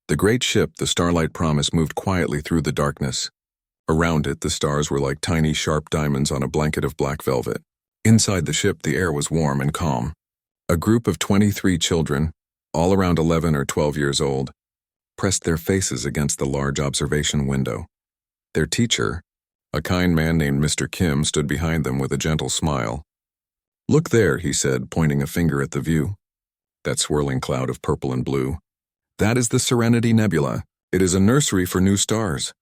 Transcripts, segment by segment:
The great ship, the Starlight Promise, moved quietly through the darkness. Around it, the stars were like tiny, sharp diamonds on a blanket of black velvet. Inside the ship, the air was warm and calm. A group of 23 children, all around 11 or 12 years old, pressed their faces against the large observation window. Their teacher, a kind man named Mr. Kim, stood behind them with a gentle smile. "Look there," he said, pointing a finger at the view. That swirling cloud of purple and blue. "That is the Serenity Nebula. It is a nursery for new stars."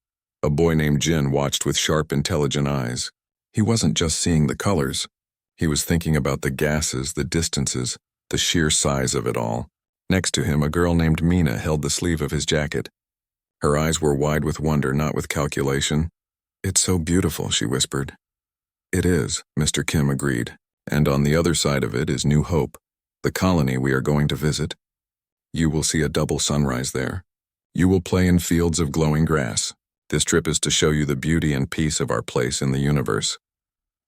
A boy named Jin watched with sharp, intelligent eyes. He wasn't just seeing the colors. He was thinking about the gases, the distances, the sheer size of it all. Next to him, a girl named Mina held the sleeve of his jacket. Her eyes were wide with wonder, not with calculation. "It's so beautiful," she whispered. "It is," Mr. Kim agreed. "And on the other side of it is New Hope, the colony we are going to visit. You will see a double sunrise there. You will play in fields of glowing grass. This trip is to show you the beauty and peace of our place in the universe."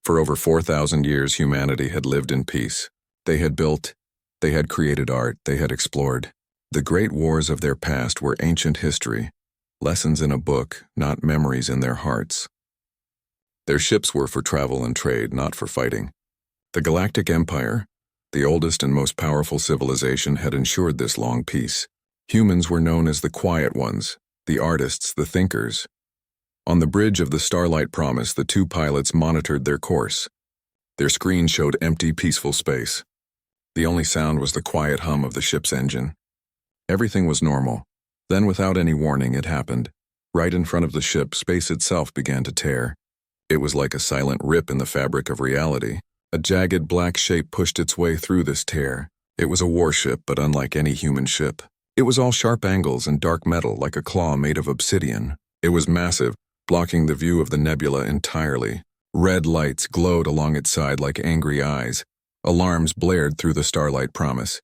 For over 4,000 years, humanity had lived in peace. They had built, they had created art, they had explored. The great wars of their past were ancient history, lessons in a book, not memories in their hearts. Their ships were for travel and trade, not for fighting. The Galactic Empire, the oldest and most powerful civilization, had ensured this long peace. Humans were known as the quiet ones, the artists, the thinkers. On the bridge of the Starlight Promise, the two pilots monitored their course. Their screen showed empty, peaceful space. The only sound was the quiet hum of the ship's engine. Everything was normal. Then, without any warning, it happened. Right in front of the ship, space itself began to tear. It was like a silent rip in the fabric of reality. A jagged black shape pushed its way through this tear. It was a warship, but unlike any human ship. It was all sharp angles and dark metal, like a claw made of obsidian. It was massive, blocking the view of the nebula entirely. Red lights glowed along its side like angry eyes. Alarms blared through the Starlight Promise.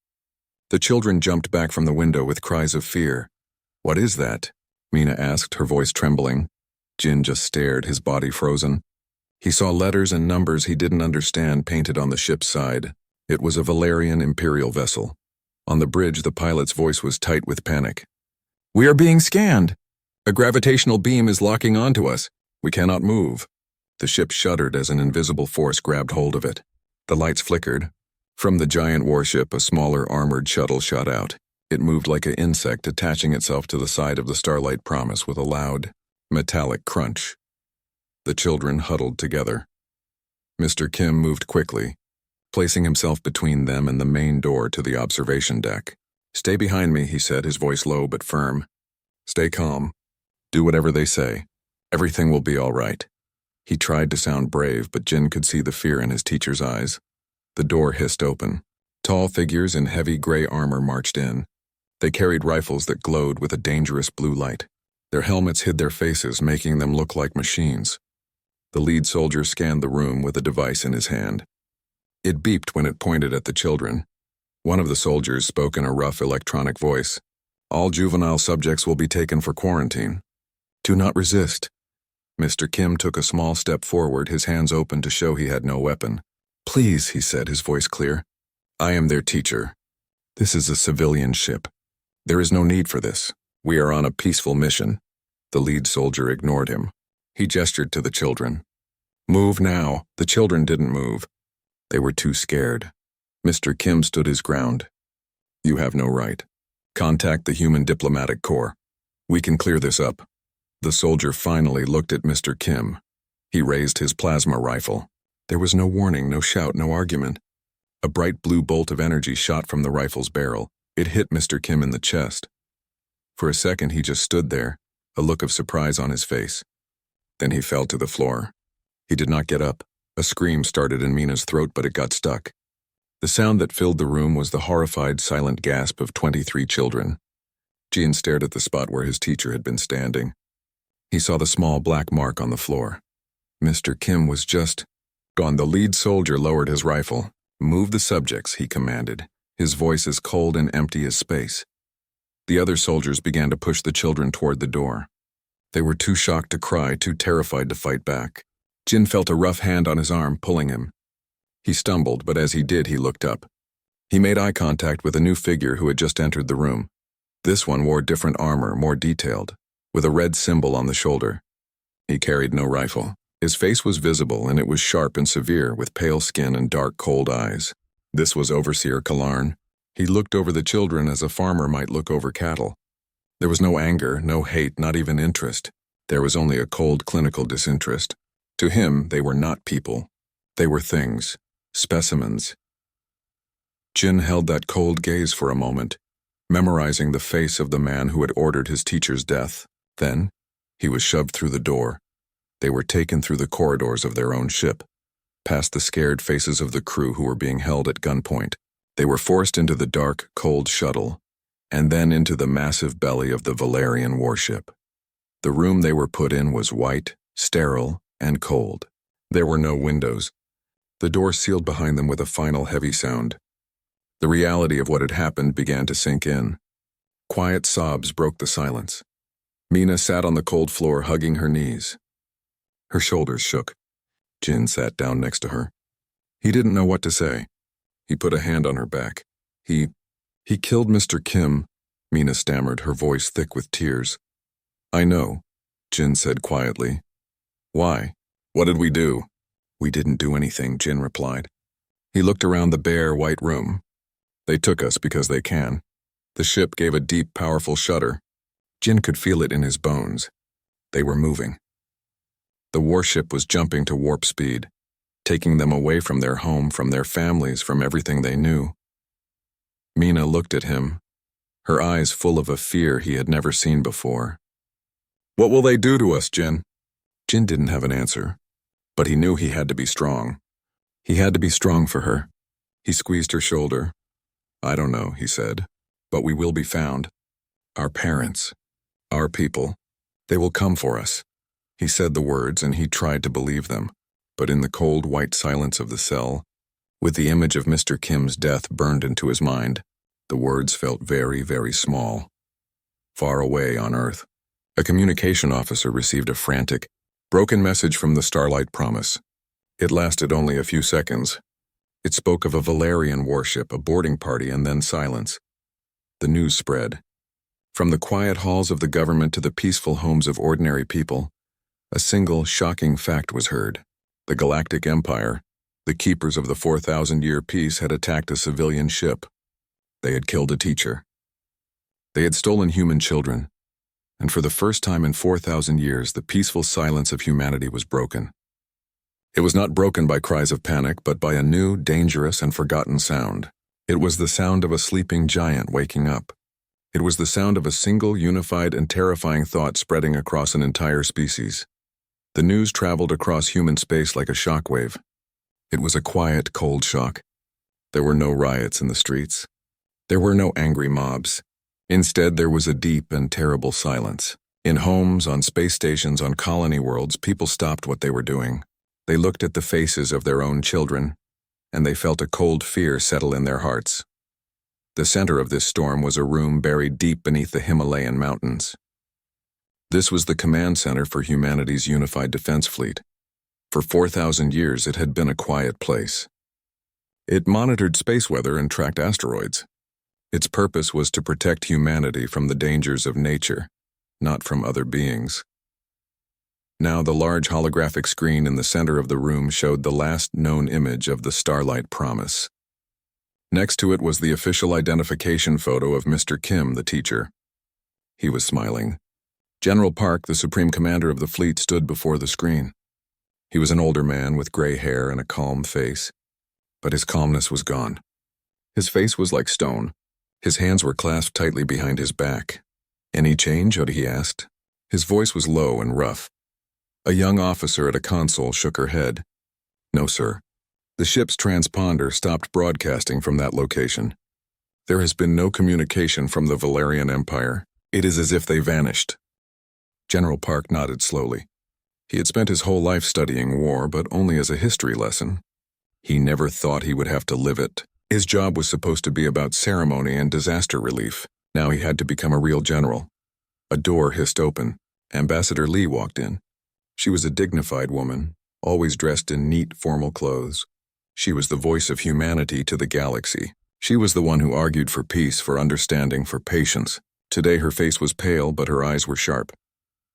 The children jumped back from the window with cries of fear. "What is that?" Mina asked, her voice trembling. Jin just stared, his body frozen. He saw letters and numbers he didn't understand painted on the ship's side. It was a Valerian Imperial vessel. On the bridge, the pilot's voice was tight with panic. "We are being scanned! A gravitational beam is locking onto us. We cannot move." The ship shuddered as an invisible force grabbed hold of it. The lights flickered. From the giant warship, a smaller armored shuttle shot out. It moved like an insect, attaching itself to the side of the Starlight Promise with a loud, metallic crunch. The children huddled together. Mr. Kim moved quickly, placing himself between them and the main door to the observation deck. "Stay behind me," he said, his voice low but firm. "Stay calm. Do whatever they say. Everything will be all right." He tried to sound brave, but Jin could see the fear in his teacher's eyes. The door hissed open. Tall figures in heavy gray armor marched in. They carried rifles that glowed with a dangerous blue light. Their helmets hid their faces, making them look like machines. The lead soldier scanned the room with a device in his hand. It beeped when it pointed at the children. One of the soldiers spoke in a rough electronic voice. "All juvenile subjects will be taken for quarantine. Do not resist." Mr. Kim took a small step forward, his hands open to show he had no weapon. "Please," he said, his voice clear. "I am their teacher. This is a civilian ship. There is no need for this. We are on a peaceful mission." The lead soldier ignored him. He gestured to the children. "Move now." The children didn't move. They were too scared. Mr. Kim stood his ground. "You have no right. Contact the Human Diplomatic Corps. We can clear this up." The soldier finally looked at Mr. Kim. He raised his plasma rifle. There was no warning, no shout, no argument. A bright blue bolt of energy shot from the rifle's barrel. It hit Mr. Kim in the chest. For a second, he just stood there, a look of surprise on his face. Then he fell to the floor. He did not get up. A scream started in Mina's throat, but it got stuck. The sound that filled the room was the horrified, silent gasp of 23 children. Jin stared at the spot where his teacher had been standing. He saw the small black mark on the floor. Mr. Kim was just gone. The lead soldier lowered his rifle. "Move the subjects," he commanded, his voice as cold and empty as space. The other soldiers began to push the children toward the door. They were too shocked to cry, too terrified to fight back. Jin felt a rough hand on his arm, pulling him. He stumbled, but as he did, he looked up. He made eye contact with a new figure who had just entered the room. This one wore different armor, more detailed, with a red symbol on the shoulder. He carried no rifle. His face was visible, and it was sharp and severe, with pale skin and dark, cold eyes. This was Overseer Kalarn. He looked over the children as a farmer might look over cattle. There was no anger, no hate, not even interest. There was only a cold, clinical disinterest. To him, they were not people. They were things, specimens. Jin held that cold gaze for a moment, memorizing the face of the man who had ordered his teacher's death. Then, he was shoved through the door. They were taken through the corridors of their own ship, past the scared faces of the crew who were being held at gunpoint. They were forced into the dark, cold shuttle, and then into the massive belly of the Valerian warship. The room they were put in was white, sterile, and cold. There were no windows. The door sealed behind them with a final heavy sound. The reality of what had happened began to sink in. Quiet sobs broke the silence. Mina sat on the cold floor, hugging her knees. Her shoulders shook. Jin sat down next to her. He didn't know what to say. He put a hand on her back. He killed Mr. Kim, Mina stammered, her voice thick with tears. I know, Jin said quietly. Why? What did we do? We didn't do anything, Jin replied. He looked around the bare, white room. They took us because they can. The ship gave a deep, powerful shudder. Jin could feel it in his bones. They were moving. The warship was jumping to warp speed, taking them away from their home, from their families, from everything they knew. Mina looked at him, her eyes full of a fear he had never seen before. What will they do to us, Jin? Jin didn't have an answer, but he knew he had to be strong. He had to be strong for her. He squeezed her shoulder. I don't know, he said, but we will be found. Our parents, our people, they will come for us. He said the words and he tried to believe them, but in the cold white silence of the cell, with the image of Mr. Kim's death burned into his mind, the words felt very, very small. Far away on Earth, a communication officer received a frantic, broken message from the Starlight Promise. It lasted only a few seconds. It spoke of a Valerian warship, a boarding party, and then silence. The news spread. From the quiet halls of the government to the peaceful homes of ordinary people, a single shocking fact was heard. The Galactic Empire, the keepers of the 4,000-year peace, had attacked a civilian ship. They had killed a teacher. They had stolen human children, and for the first time in 4,000 years, the peaceful silence of humanity was broken. It was not broken by cries of panic, but by a new, dangerous, and forgotten sound. It was the sound of a sleeping giant waking up. It was the sound of a single, unified, and terrifying thought spreading across an entire species. The news traveled across human space like a shockwave. It was a quiet, cold shock. There were no riots in the streets. There were no angry mobs. Instead, there was a deep and terrible silence. In homes, on space stations, on colony worlds, people stopped what they were doing. They looked at the faces of their own children, and they felt a cold fear settle in their hearts. The center of this storm was a room buried deep beneath the Himalayan mountains. This was the command center for humanity's unified defense fleet. For 4,000 years, it had been a quiet place. It monitored space weather and tracked asteroids. Its purpose was to protect humanity from the dangers of nature, not from other beings. Now the large holographic screen in the center of the room showed the last known image of the Starlight Promise. Next to it was the official identification photo of Mr. Kim, the teacher. He was smiling. General Park, the supreme commander of the fleet, stood before the screen. He was an older man with gray hair and a calm face, but his calmness was gone. His face was like stone. His hands were clasped tightly behind his back. Any change? He asked. His voice was low and rough. A young officer at a console shook her head. No, sir. The ship's transponder stopped broadcasting from that location. There has been no communication from the Valerian Empire. It is as if they vanished. General Park nodded slowly. He had spent his whole life studying war, but only as a history lesson. He never thought he would have to live it. His job was supposed to be about ceremony and disaster relief. Now he had to become a real general. A door hissed open. Ambassador Lee walked in. She was a dignified woman, always dressed in neat, formal clothes. She was the voice of humanity to the galaxy. She was the one who argued for peace, for understanding, for patience. Today her face was pale, but her eyes were sharp.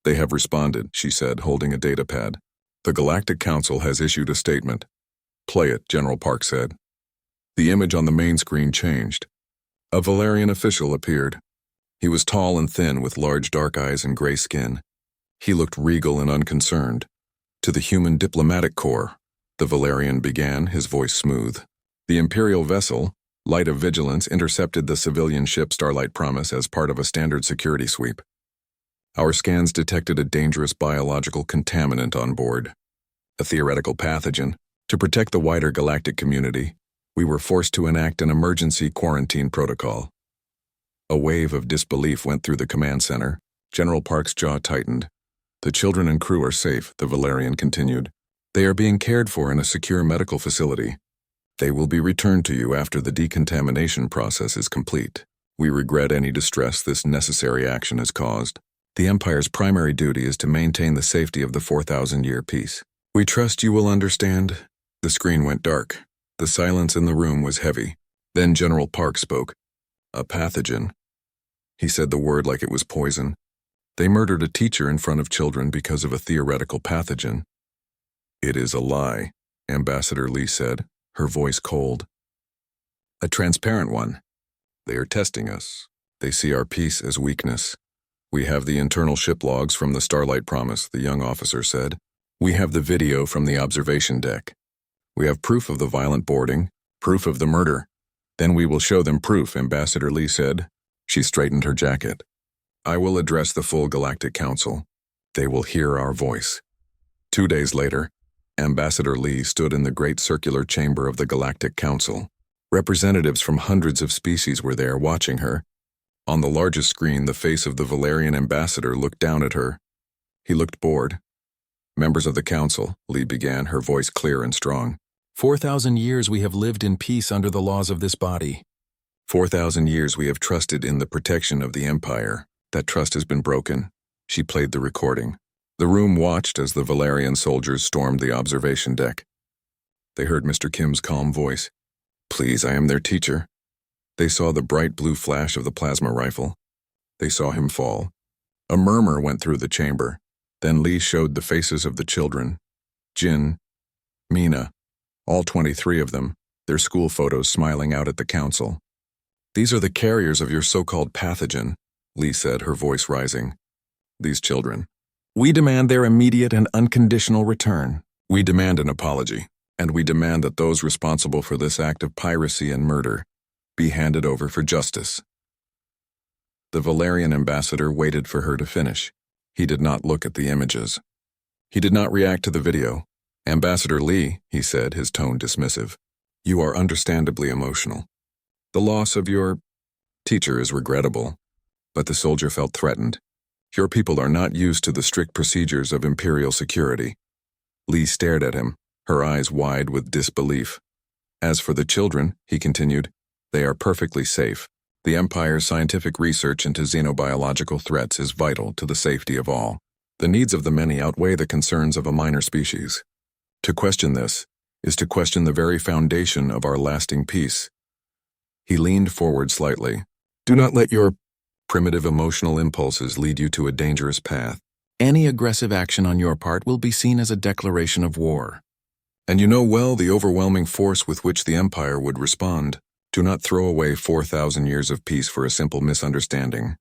"They have responded," she said, holding a data pad. "The Galactic Council has issued a statement." "Play it," General Park said. The image on the main screen changed. A Valerian official appeared. He was tall and thin with large dark eyes and gray skin. He looked regal and unconcerned. "To the human diplomatic corps," the Valerian began, his voice smooth. "The Imperial vessel, Light of Vigilance, intercepted the civilian ship Starlight Promise as part of a standard security sweep. Our scans detected a dangerous biological contaminant on board, a theoretical pathogen. To protect the wider galactic community, we were forced to enact an emergency quarantine protocol." A wave of disbelief went through the command center. General Park's jaw tightened. "The children and crew are safe," the Valerian continued. "They are being cared for in a secure medical facility. They will be returned to you after the decontamination process is complete. We regret any distress this necessary action has caused. The Empire's primary duty is to maintain the safety of the 4,000-year peace. We trust you will understand." The screen went dark. The silence in the room was heavy. Then General Park spoke. "A pathogen." He said the word like it was poison. "They murdered a teacher in front of children because of a theoretical pathogen." "It is a lie," Ambassador Lee said, her voice cold. "A transparent one. They are testing us. They see our peace as weakness. We have the internal ship logs from the Starlight Promise," the young officer said. "We have the video from the observation deck. We have proof of the violent boarding, proof of the murder. Then we will show them proof," Ambassador Lee said. She straightened her jacket. "I will address the full Galactic Council. They will hear our voice." 2 days later, Ambassador Lee stood in the great circular chamber of the Galactic Council. Representatives from hundreds of species were there watching her. On the largest screen, the face of the Valerian ambassador looked down at her. He looked bored. "Members of the Council," Lee began, her voice clear and strong. 4,000 years we have lived in peace under the laws of this body. 4,000 years we have trusted in the protection of the Empire. That trust has been broken." She played the recording. The room watched as the Valerian soldiers stormed the observation deck. They heard Mr. Kim's calm voice. "Please, I am their teacher." They saw the bright blue flash of the plasma rifle. They saw him fall. A murmur went through the chamber. Then Lee showed the faces of the children. Jin, Mina, all 23 of them, their school photos smiling out at the council. "These are the carriers of your so-called pathogen," Lee said, her voice rising. "These children. We demand their immediate and unconditional return. We demand an apology, and we demand that those responsible for this act of piracy and murder be handed over for justice." The Valerian ambassador waited for her to finish. He did not look at the images. He did not react to the video. "Ambassador Lee," he said, his tone dismissive, "you are understandably emotional. The loss of your teacher is regrettable." But the soldier felt threatened. "Your people are not used to the strict procedures of Imperial security." Lee stared at him, her eyes wide with disbelief. "As for the children," he continued, "they are perfectly safe. The Empire's scientific research into xenobiological threats is vital to the safety of all. The needs of the many outweigh the concerns of a minor species. To question this is to question the very foundation of our lasting peace." He leaned forward slightly. "Do not let your primitive emotional impulses lead you to a dangerous path. Any aggressive action on your part will be seen as a declaration of war. And you know well the overwhelming force with which the Empire would respond. Do not throw away 4,000 years of peace for a simple misunderstanding."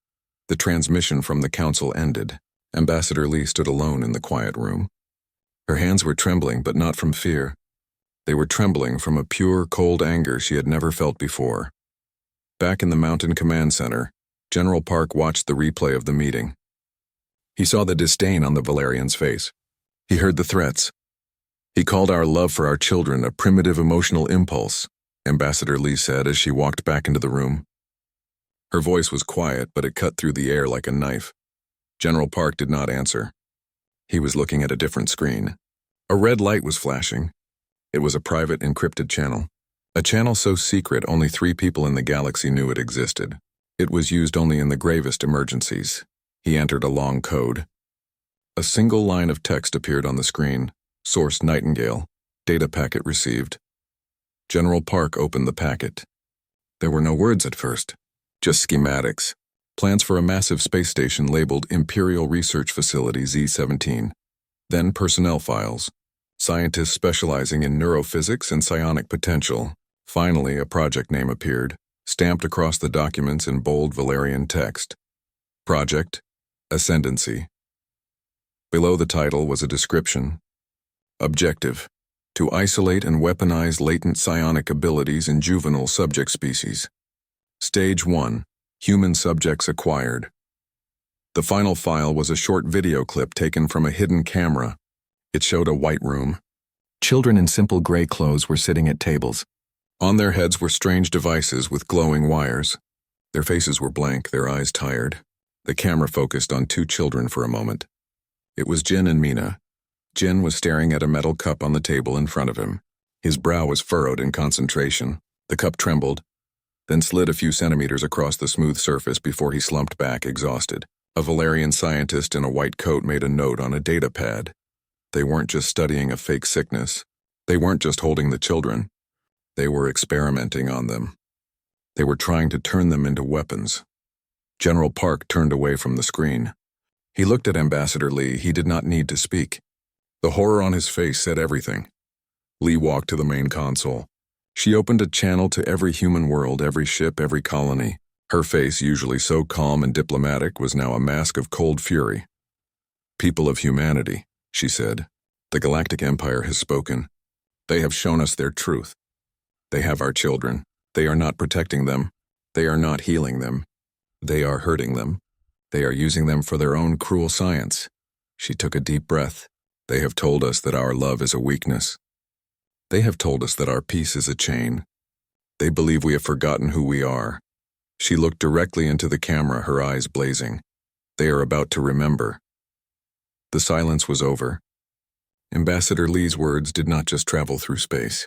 The transmission from the council ended. Ambassador Lee stood alone in the quiet room. Her hands were trembling, but not from fear. They were trembling from a pure, cold anger she had never felt before. Back in the Mountain Command Center, General Park watched the replay of the meeting. He saw the disdain on the Valerian's face. He heard the threats. "He called our love for our children a primitive emotional impulse," Ambassador Lee said as she walked back into the room. Her voice was quiet, but it cut through the air like a knife. General Park did not answer. He was looking at a different screen. A red light was flashing. It was a private, encrypted channel. A channel so secret only 3 people in the galaxy knew it existed. It was used only in the gravest emergencies. He entered a long code. A single line of text appeared on the screen. Source Nightingale. Data packet received. General Park opened the packet. There were no words at first, just schematics. Plans for a massive space station labeled Imperial Research Facility Z-17. Then personnel files. Scientists specializing in neurophysics and psionic potential. Finally, a project name appeared, stamped across the documents in bold Valerian text. Project Ascendancy. Below the title was a description. Objective: to isolate and weaponize latent psionic abilities in juvenile subject species. Stage 1. Human subjects acquired. The final file was a short video clip taken from a hidden camera. It showed a white room. Children in simple gray clothes were sitting at tables. On their heads were strange devices with glowing wires. Their faces were blank, their eyes tired. The camera focused on two children for a moment. It was Jin and Mina. Jin was staring at a metal cup on the table in front of him. His brow was furrowed in concentration. The cup trembled, then slid a few centimeters across the smooth surface before he slumped back, exhausted. A Valerian scientist in a white coat made a note on a data pad. They weren't just studying a fake sickness. They weren't just holding the children. They were experimenting on them. They were trying to turn them into weapons. General Park turned away from the screen. He looked at Ambassador Lee. He did not need to speak. The horror on his face said everything. Lee walked to the main console. She opened a channel to every human world, every ship, every colony. Her face, usually so calm and diplomatic, was now a mask of cold fury. People of humanity, she said. The Galactic Empire has spoken. They have shown us their truth. They have our children. They are not protecting them. They are not healing them. They are hurting them. They are using them for their own cruel science. She took a deep breath. They have told us that our love is a weakness. They have told us that our peace is a chain. They believe we have forgotten who we are. She looked directly into the camera, her eyes blazing. They are about to remember. The silence was over. Ambassador Lee's words did not just travel through space.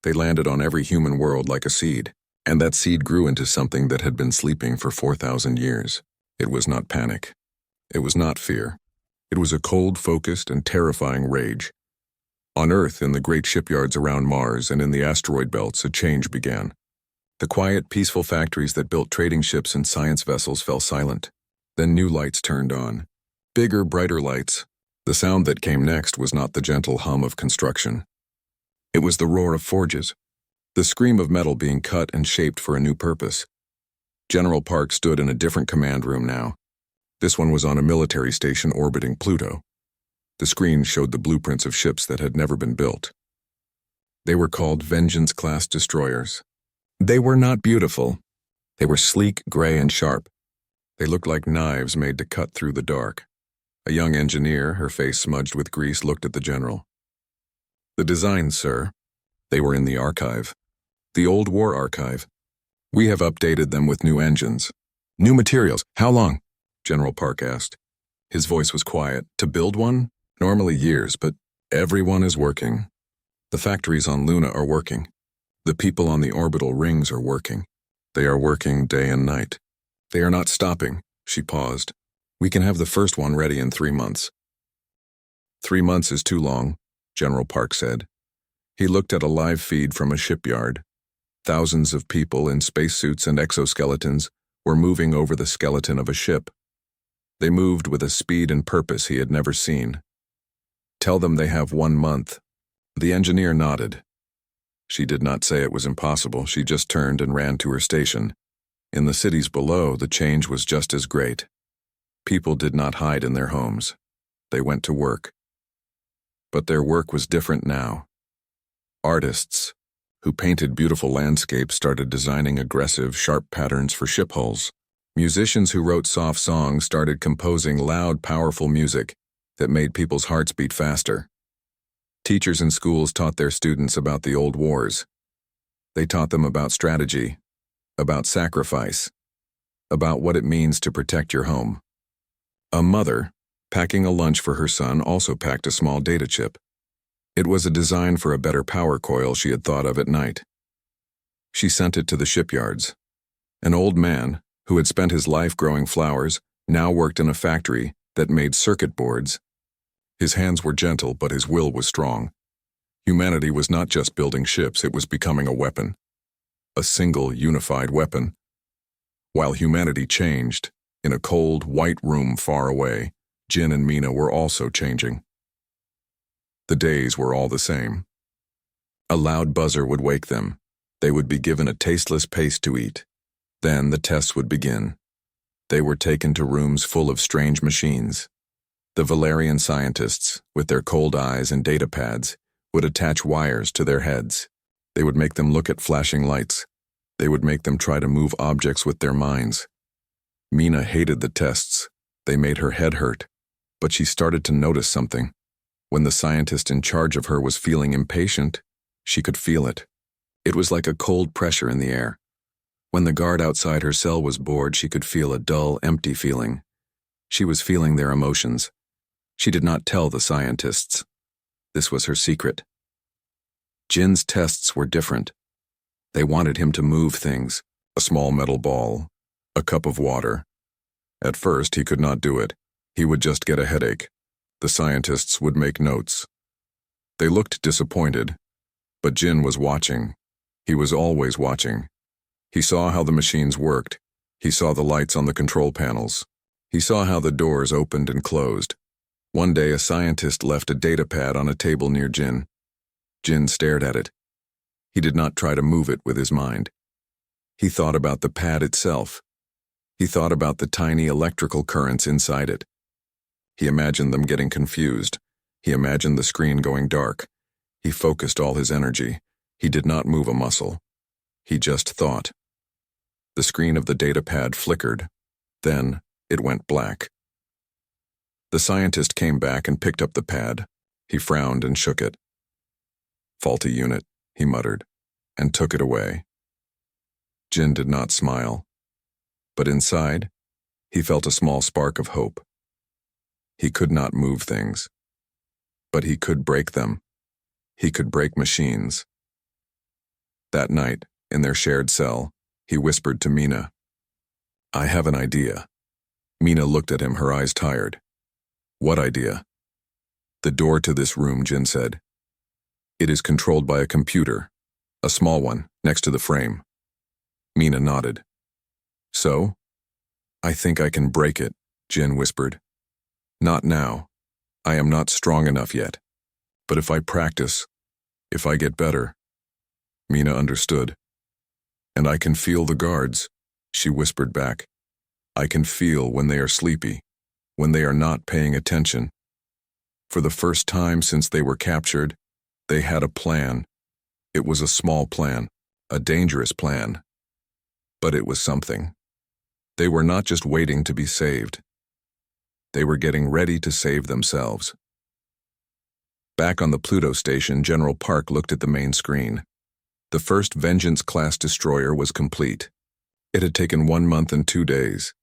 They landed on every human world like a seed, and that seed grew into something that had been sleeping for 4,000 years. It was not panic. It was not fear. It was a cold, focused, and terrifying rage. On Earth, in the great shipyards around Mars, and in the asteroid belts, a change began. The quiet, peaceful factories that built trading ships and science vessels fell silent. Then new lights turned on. Bigger, brighter lights. The sound that came next was not the gentle hum of construction. It was the roar of forges, the scream of metal being cut and shaped for a new purpose. General Park stood in a different command room now. This one was on a military station orbiting Pluto. The screen showed the blueprints of ships that had never been built. They were called Vengeance-class destroyers. They were not beautiful. They were sleek, gray, and sharp. They looked like knives made to cut through the dark. A young engineer, her face smudged with grease, looked at the general. The designs, sir. They were in the archive. The old war archive. We have updated them with new engines. New materials. How long? General Park asked. His voice was quiet. To build one? Normally years, but everyone is working. The factories on Luna are working. The people on the orbital rings are working. They are working day and night. They are not stopping. She paused. We can have the first one ready in 3 months. 3 months is too long, General Park said. He looked at a live feed from a shipyard. Thousands of people in spacesuits and exoskeletons were moving over the skeleton of a ship. They moved with a speed and purpose he had never seen. Tell them they have 1 month. The engineer nodded. She did not say it was impossible. She just turned and ran to her station. In the cities below, the change was just as great. People did not hide in their homes. They went to work. But their work was different now. Artists, who painted beautiful landscapes, started designing aggressive, sharp patterns for ship hulls. Musicians who wrote soft songs started composing loud, powerful music that made people's hearts beat faster. Teachers in schools taught their students about the old wars. They taught them about strategy, about sacrifice, about what it means to protect your home. A mother, packing a lunch for her son, also packed a small data chip. It was a design for a better power coil she had thought of at night. She sent it to the shipyards. An old man, who had spent his life growing flowers, now worked in a factory that made circuit boards. His hands were gentle, but his will was strong. Humanity was not just building ships, it was becoming a weapon. A single, unified weapon. While humanity changed, In a cold, white room far away, Jin and Mina were also changing. The days were all the same. A loud buzzer would wake them. They would be given a tasteless paste to eat. Then the tests would begin. They were taken to rooms full of strange machines. The Valerian scientists, with their cold eyes and data pads, would attach wires to their heads. They would make them look at flashing lights. They would make them try to move objects with their minds. Mina hated the tests. They made her head hurt. But she started to notice something. When the scientist in charge of her was feeling impatient, she could feel it. It was like a cold pressure in the air. When the guard outside her cell was bored, she could feel a dull, empty feeling. She was feeling their emotions. She did not tell the scientists. This was her secret. Jin's tests were different. They wanted him to move things, a small metal ball, a cup of water. At first, he could not do it. He would just get a headache. The scientists would make notes. They looked disappointed, but Jin was watching. He was always watching. He saw how the machines worked. He saw the lights on the control panels. He saw how the doors opened and closed. One day, a scientist left a data pad on a table near Jin. Jin stared at it. He did not try to move it with his mind. He thought about the pad itself. He thought about the tiny electrical currents inside it. He imagined them getting confused. He imagined the screen going dark. He focused all his energy. He did not move a muscle. He just thought. The screen of the data pad flickered. Then it went black. The scientist came back and picked up the pad. He frowned and shook it. "Faulty unit," he muttered, and took it away. Jin did not smile. But inside, he felt a small spark of hope. He could not move things. But he could break them. He could break machines. That night, in their shared cell, he whispered to Mina, "I have an idea." Mina looked at him, her eyes tired. "What idea?" "The door to this room," Jin said. "It is controlled by a computer, a small one, next to the frame." Mina nodded. "So?" "I think I can break it," Jin whispered. "Not now. I am not strong enough yet. But if I practice, if I get better." Mina understood. "And I can feel the guards," she whispered back. "I can feel when they are sleepy, when they are not paying attention." For the first time since they were captured, they had a plan. It was a small plan, a dangerous plan. But it was something. They were not just waiting to be saved. They were getting ready to save themselves. Back on the Pluto station, General Park looked at the main screen. The first Vengeance-class destroyer was complete. It had taken 1 month and 2 days.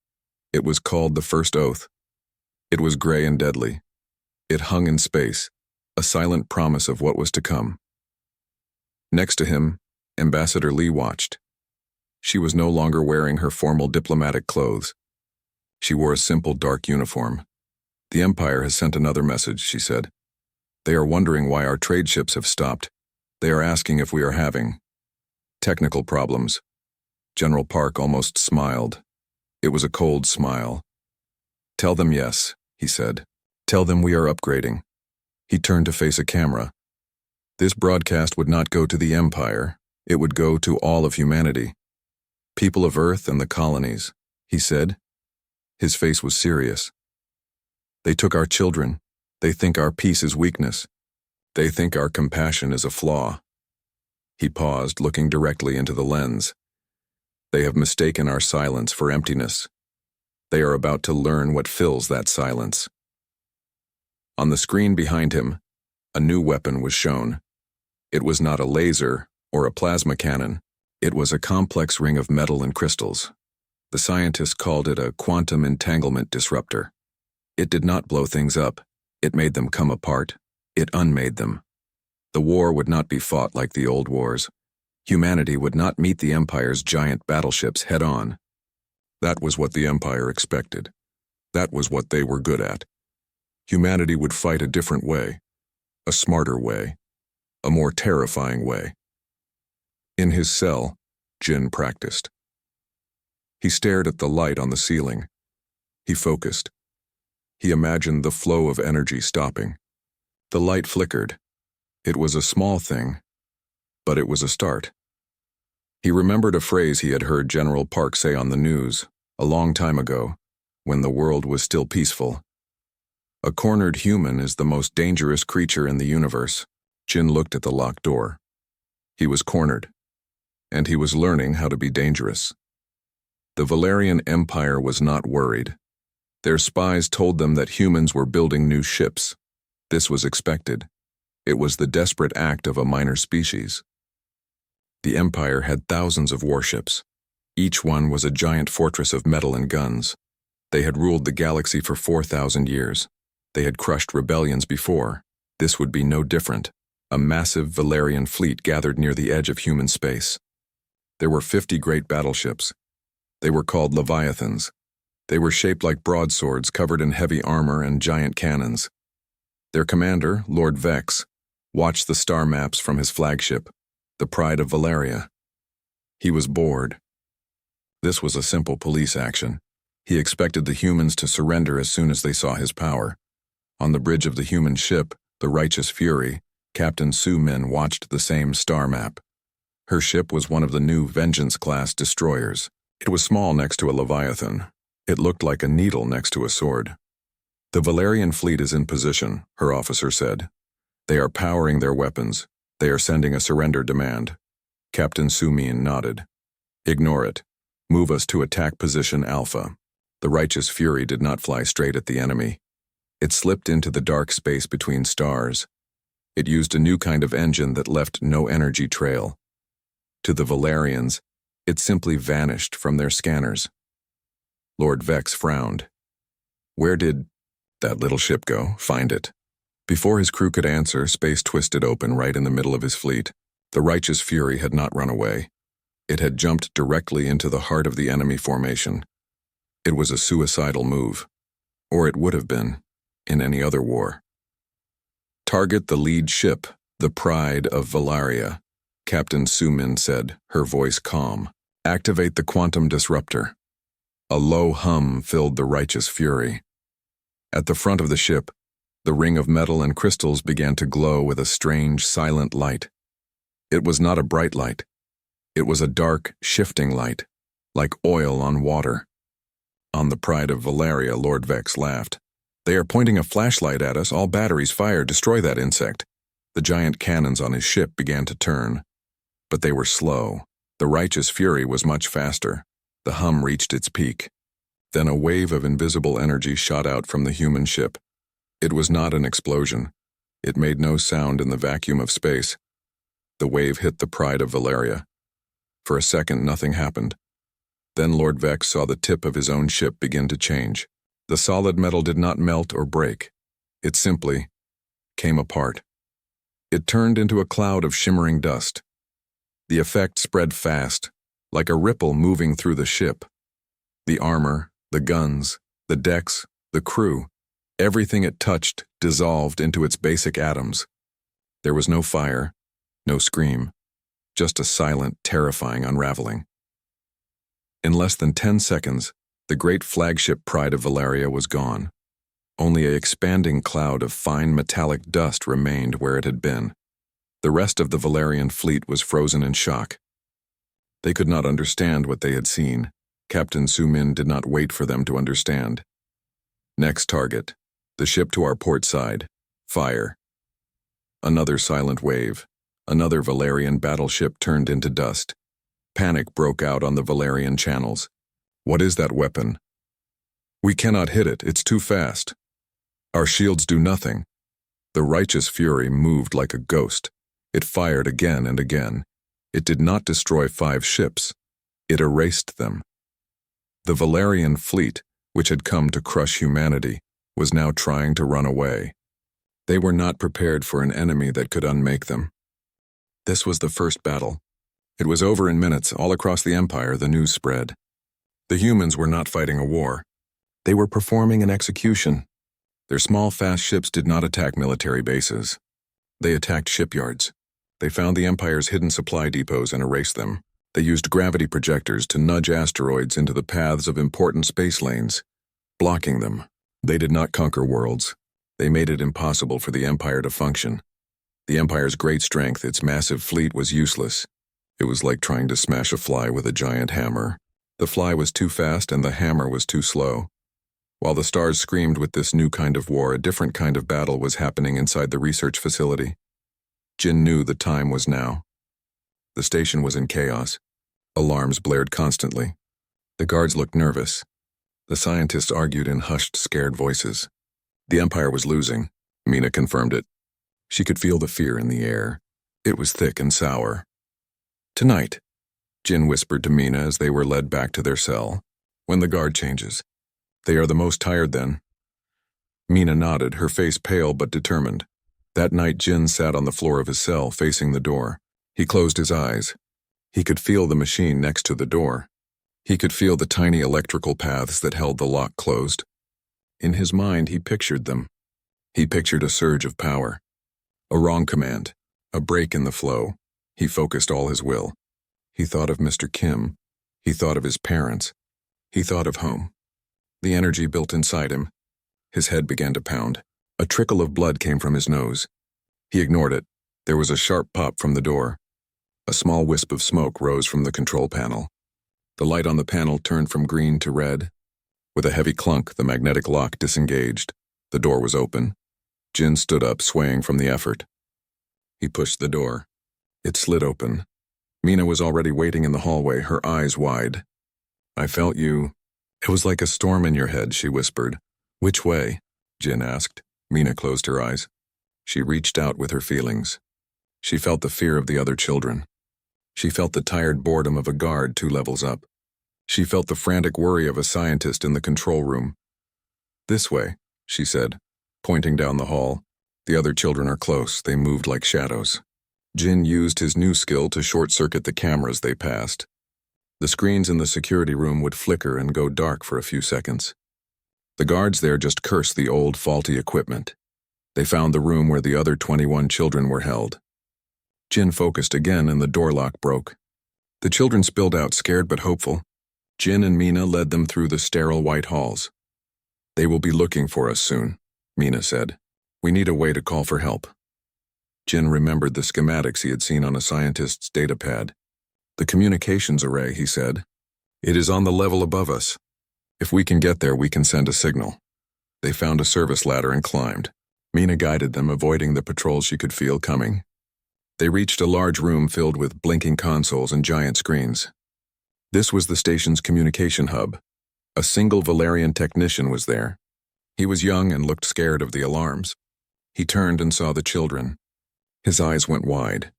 It was called the First Oath. It was gray and deadly. It hung in space, a silent promise of what was to come. Next to him, Ambassador Lee watched. She was no longer wearing her formal diplomatic clothes. She wore a simple dark uniform. "The Empire has sent another message," she said. "They are wondering why our trade ships have stopped. They are asking if we are having technical problems." General Park almost smiled. It was a cold smile. "Tell them yes," he said. "Tell them we are upgrading." He turned to face a camera. This broadcast would not go to the Empire. It would go to all of humanity. "People of Earth and the colonies," he said. His face was serious. "They took our children. They think our peace is weakness. They think our compassion is a flaw." He paused, looking directly into the lens. "They have mistaken our silence for emptiness. They are about to learn what fills that silence." On the screen behind him, a new weapon was shown. It was not a laser or a plasma cannon. It was a complex ring of metal and crystals. The scientists called it a quantum entanglement disruptor. It did not blow things up. It made them come apart. It unmade them. The war would not be fought like the old wars. Humanity would not meet the Empire's giant battleships head-on. That was what the Empire expected. That was what they were good at. Humanity would fight a different way, a smarter way, a more terrifying way. In his cell, Jin practiced. He stared at the light on the ceiling. He focused. He imagined the flow of energy stopping. The light flickered. It was a small thing, but it was a start. He remembered a phrase he had heard General Park say on the news a long time ago, when the world was still peaceful. A cornered human is the most dangerous creature in the universe. Jin looked at the locked door. He was cornered, and he was learning how to be dangerous. The Valerian Empire was not worried. Their spies told them that humans were building new ships. This was expected. It was the desperate act of a minor species. The Empire had thousands of warships. Each one was a giant fortress of metal and guns. They had ruled the galaxy for 4,000 years. They had crushed rebellions before. This would be no different. A massive Valerian fleet gathered near the edge of human space. There were 50 great battleships. They were called Leviathans. They were shaped like broadswords covered in heavy armor and giant cannons. Their commander, Lord Vex, watched the star maps from his flagship, the Pride of Valeria. He was bored. This was a simple police action. He expected the humans to surrender as soon as they saw his power. On the bridge of the human ship, the Righteous Fury, Captain Su Min watched the same star map. Her ship was one of the new Vengeance-class destroyers. It was small next to a Leviathan. It looked like a needle next to a sword. "The Valerian fleet is in position," her officer said. "They are powering their weapons. They are sending a surrender demand." Captain Su Min nodded. "Ignore it. Move us to attack position Alpha." The Righteous Fury did not fly straight at the enemy. It slipped into the dark space between stars. It used a new kind of engine that left no energy trail. To the Valerians, it simply vanished from their scanners. Lord Vex frowned. "Where did that little ship go? Find it." Before his crew could answer, space twisted open right in the middle of his fleet. The Righteous Fury had not run away. It had jumped directly into the heart of the enemy formation. It was a suicidal move. Or it would have been, in any other war. "Target the lead ship, the Pride of Valeria," Captain Su Min said, her voice calm. "Activate the quantum disruptor." A low hum filled the Righteous Fury. At the front of the ship, the ring of metal and crystals began to glow with a strange, silent light. It was not a bright light. It was a dark, shifting light, like oil on water. On the Pride of Valeria, Lord Vex laughed. "They are pointing a flashlight at us. All batteries fire. Destroy that insect." The giant cannons on his ship began to turn. But they were slow. The Righteous Fury was much faster. The hum reached its peak. Then a wave of invisible energy shot out from the human ship. It was not an explosion. It made no sound in the vacuum of space. The wave hit the Pride of Valeria. For a second, nothing happened. Then Lord Vex saw the tip of his own ship begin to change. The solid metal did not melt or break. It simply came apart. It turned into a cloud of shimmering dust. The effect spread fast, like a ripple moving through the ship. The armor, the guns, the decks, the crew, everything it touched dissolved into its basic atoms. There was no fire, no scream, just a silent, terrifying unraveling. In less than 10 seconds, the great flagship Pride of Valeria was gone. Only an expanding cloud of fine metallic dust remained where it had been. The rest of the Valerian fleet was frozen in shock. They could not understand what they had seen. Captain Su Min did not wait for them to understand. "Next target. The ship to our port side. Fire." Another silent wave. Another Valerian battleship turned into dust. Panic broke out on the Valerian channels. "What is that weapon?" "We cannot hit it. It's too fast." "Our shields do nothing." The Righteous Fury moved like a ghost. It fired again and again. It did not destroy 5 ships. It erased them. The Valerian fleet, which had come to crush humanity, was now trying to run away. They were not prepared for an enemy that could unmake them. This was the first battle. It was over in minutes. All across the Empire, the news spread. The humans were not fighting a war. They were performing an execution. Their small, fast ships did not attack military bases. They attacked shipyards. They found the Empire's hidden supply depots and erased them. They used gravity projectors to nudge asteroids into the paths of important space lanes. blocking them. They did not conquer worlds. They made it impossible for the Empire to function. The Empire's great strength, its massive fleet, was useless. It was like trying to smash a fly with a giant hammer. The fly was too fast and the hammer was too slow. While the stars screamed with this new kind of war, a different kind of battle was happening inside the research facility. Jin knew the time was now. The station was in chaos. Alarms blared constantly. The guards looked nervous. The scientists argued in hushed, scared voices. The Empire was losing. Mina confirmed it. She could feel the fear in the air. It was thick and sour. "Tonight," Jin whispered to Mina as they were led back to their cell. "When the guard changes. They are the most tired then." Mina nodded, her face pale but determined. That night Jin sat on the floor of his cell, facing the door. He closed his eyes. He could feel the machine next to the door. He could feel the tiny electrical paths that held the lock closed. In his mind, he pictured them. He pictured a surge of power. A wrong command. A break in the flow. He focused all his will. He thought of Mr. Kim. He thought of his parents. He thought of home. The energy built inside him. His head began to pound. A trickle of blood came from his nose. He ignored it. There was a sharp pop from the door. A small wisp of smoke rose from the control panel. The light on the panel turned from green to red. With a heavy clunk, the magnetic lock disengaged. The door was open. Jin stood up, swaying from the effort. He pushed the door. It slid open. Mina was already waiting in the hallway, her eyes wide. "I felt you. It was like a storm in your head," she whispered. "Which way?" Jin asked. Mina closed her eyes. She reached out with her feelings. She felt the fear of the other children. She felt the tired boredom of a guard 2 levels up. She felt the frantic worry of a scientist in the control room. "This way," she said, pointing down the hall. "The other children are close. They moved like shadows." Jin used his new skill to short-circuit the cameras they passed. The screens in the security room would flicker and go dark for a few seconds. The guards there just cursed the old, faulty equipment. They found the room where the other 21 children were held. Jin focused again and the door lock broke. The children spilled out, scared but hopeful. Jin and Mina led them through the sterile white halls. "They will be looking for us soon," Mina said. "We need a way to call for help." Jin remembered the schematics he had seen on a scientist's datapad. "The communications array," he said. "It is on the level above us. If we can get there, we can send a signal." They found a service ladder and climbed. Mina guided them, avoiding the patrols she could feel coming. They reached a large room filled with blinking consoles and giant screens. This was the station's communication hub. A single Valerian technician was there. He was young and looked scared of the alarms. He turned and saw the children. His eyes went wide.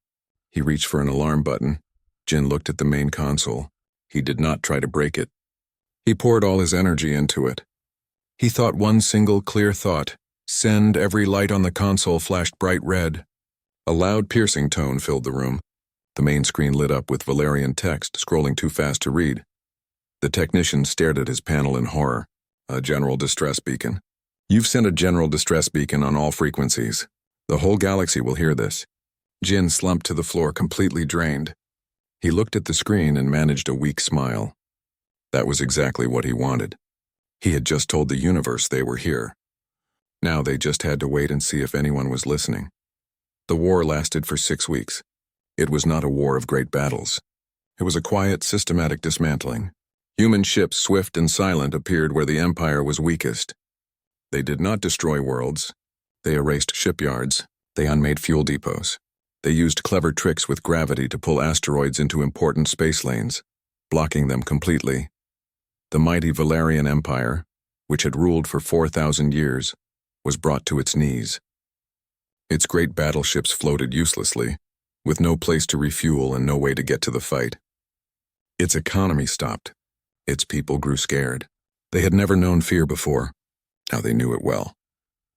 He reached for an alarm button. Jin looked at the main console. He did not try to break it. He poured all his energy into it. He thought one single clear thought. "Send." Every light on the console flashed bright red. A loud, piercing tone filled the room. The main screen lit up with Valerian text, scrolling too fast to read. The technician stared at his panel in horror. "A general distress beacon. You've sent a general distress beacon on all frequencies. The whole galaxy will hear this." Jin slumped to the floor, completely drained. He looked at the screen and managed a weak smile. That was exactly what he wanted. He had just told the universe they were here. Now they just had to wait and see if anyone was listening. The war lasted for 6 weeks. It was not a war of great battles. It was a quiet, systematic dismantling. Human ships, swift and silent, appeared where the Empire was weakest. They did not destroy worlds. They erased shipyards. They unmade fuel depots. They used clever tricks with gravity to pull asteroids into important space lanes, blocking them completely. The mighty Valerian Empire, which had ruled for 4,000 years, was brought to its knees. Its great battleships floated uselessly, with no place to refuel and no way to get to the fight. Its economy stopped. Its people grew scared. They had never known fear before. Now they knew it well.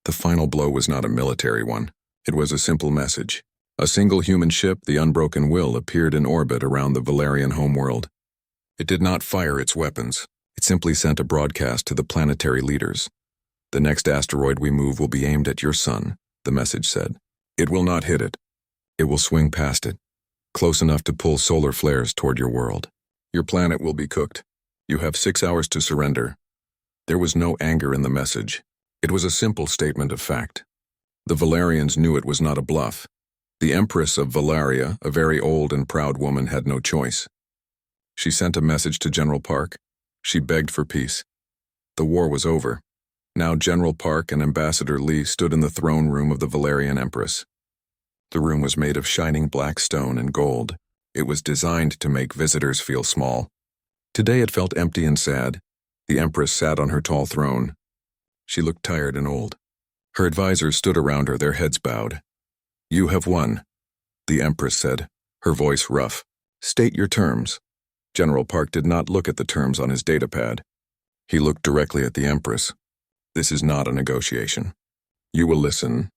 The final blow was not a military one. It was a simple message. A single human ship, the Unbroken Will, appeared in orbit around the Valerian homeworld. It did not fire its weapons. It simply sent a broadcast to the planetary leaders. "The next asteroid we move will be aimed at your sun," the message said. "It will not hit it. It will swing past it, close enough to pull solar flares toward your world. Your planet will be cooked. You have 6 hours to surrender. There was no anger in the message. It was a simple statement of fact. The Valerians knew it was not a bluff. The Empress of Valeria, a very old and proud woman, had no choice. She sent a message to General Park. She begged for peace. The war was over. Now General Park and Ambassador Lee stood in the throne room of the Valerian Empress. The room was made of shining black stone and gold. It was designed to make visitors feel small. Today it felt empty and sad. The Empress sat on her tall throne. She looked tired and old. Her advisors stood around her, their heads bowed. "You have won," the Empress said, her voice rough. "State your terms." General Park did not look at the terms on his datapad. He looked directly at the Empress. "This is not a negotiation. You will listen.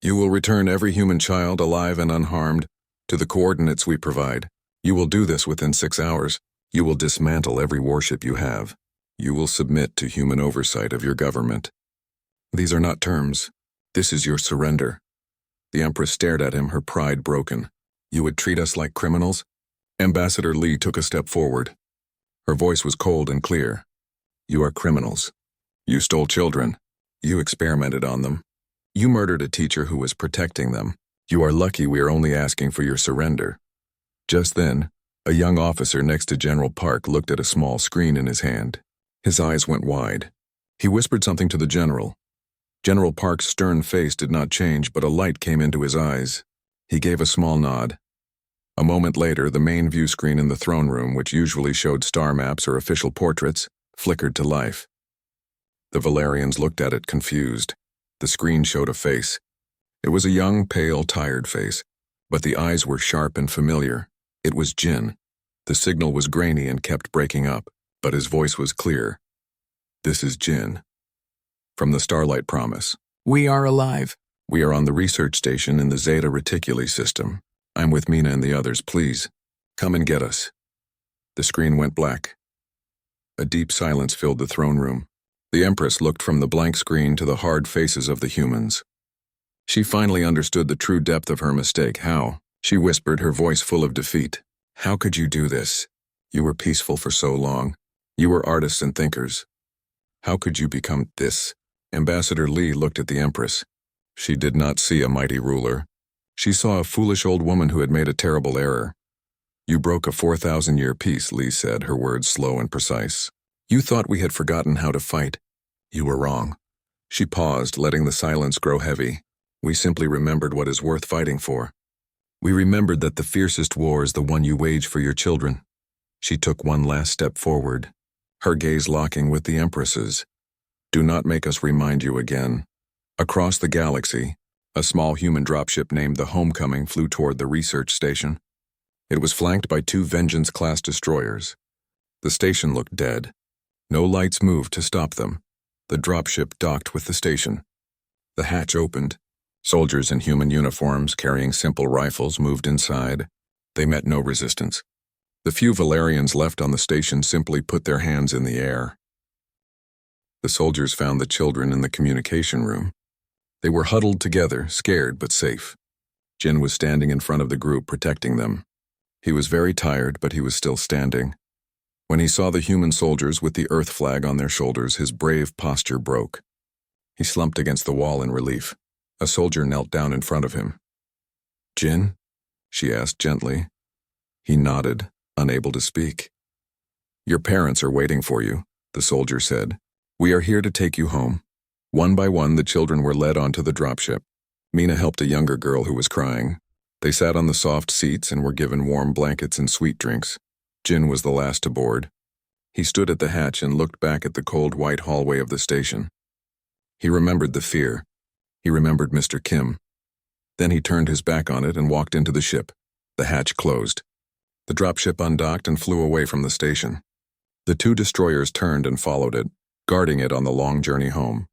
You will return every human child, alive and unharmed, to the coordinates we provide. You will do this within 6 hours. You will dismantle every warship you have. You will submit to human oversight of your government. These are not terms. This is your surrender." The Empress stared at him, her pride broken. "You would treat us like criminals?" Ambassador Lee took a step forward. Her voice was cold and clear. "You are criminals. You stole children. You experimented on them. You murdered a teacher who was protecting them. You are lucky we are only asking for your surrender." Just then, a young officer next to General Park looked at a small screen in his hand. His eyes went wide. He whispered something to the general. General Park's stern face did not change, but a light came into his eyes. He gave a small nod. A moment later, the main view screen in the throne room, which usually showed star maps or official portraits, flickered to life. The Valerians looked at it, confused. The screen showed a face. It was a young, pale, tired face, but the eyes were sharp and familiar. It was Jin. The signal was grainy and kept breaking up, but his voice was clear. "This is Jin. From the Starlight Promise. We are alive. We are on the research station in the Zeta Reticuli system. I'm with Mina and the others, please. Come and get us." The screen went black. A deep silence filled the throne room. The Empress looked from the blank screen to the hard faces of the humans. She finally understood the true depth of her mistake. "How?" she whispered, her voice full of defeat. "How could you do this? You were peaceful for so long. You were artists and thinkers. How could you become this?" Ambassador Lee looked at the Empress. She did not see a mighty ruler. She saw a foolish old woman who had made a terrible error. "You broke a 4,000-year peace," Lee said, her words slow and precise. "You thought we had forgotten how to fight. You were wrong." She paused, letting the silence grow heavy. "We simply remembered what is worth fighting for. We remembered that the fiercest war is the one you wage for your children." She took one last step forward, her gaze locking with the Empress's. "Do not make us remind you again." Across the galaxy, a small human dropship named the Homecoming flew toward the research station. It was flanked by 2 Vengeance-class destroyers. The station looked dead. No lights moved to stop them. The dropship docked with the station. The hatch opened. Soldiers in human uniforms carrying simple rifles moved inside. They met no resistance. The few Valerians left on the station simply put their hands in the air. The soldiers found the children in the communication room. They were huddled together, scared but safe. Jin was standing in front of the group, protecting them. He was very tired, but he was still standing. When he saw the human soldiers with the Earth flag on their shoulders, his brave posture broke. He slumped against the wall in relief. A soldier knelt down in front of him. "Jin?" she asked gently. He nodded, unable to speak. "Your parents are waiting for you," the soldier said. "We are here to take you home." One by one, the children were led onto the dropship. Mina helped a younger girl who was crying. They sat on the soft seats and were given warm blankets and sweet drinks. Jin was the last to board. He stood at the hatch and looked back at the cold white hallway of the station. He remembered the fear. He remembered Mr. Kim. Then he turned his back on it and walked into the ship. The hatch closed. The dropship undocked and flew away from the station. The 2 destroyers turned and followed it, guarding it on the long journey home.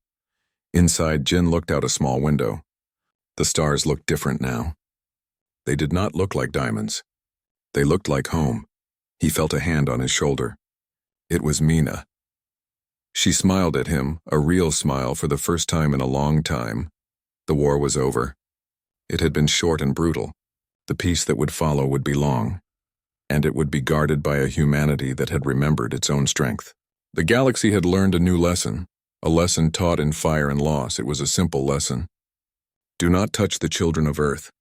Inside, Jin looked out a small window. The stars looked different now. They did not look like diamonds. They looked like home. He felt a hand on his shoulder. It was Mina. She smiled at him, a real smile for the first time in a long time. The war was over. It had been short and brutal. The peace that would follow would be long, and it would be guarded by a humanity that had remembered its own strength. The galaxy had learned a new lesson, a lesson taught in fire and loss. It was a simple lesson. Do not touch the children of Earth.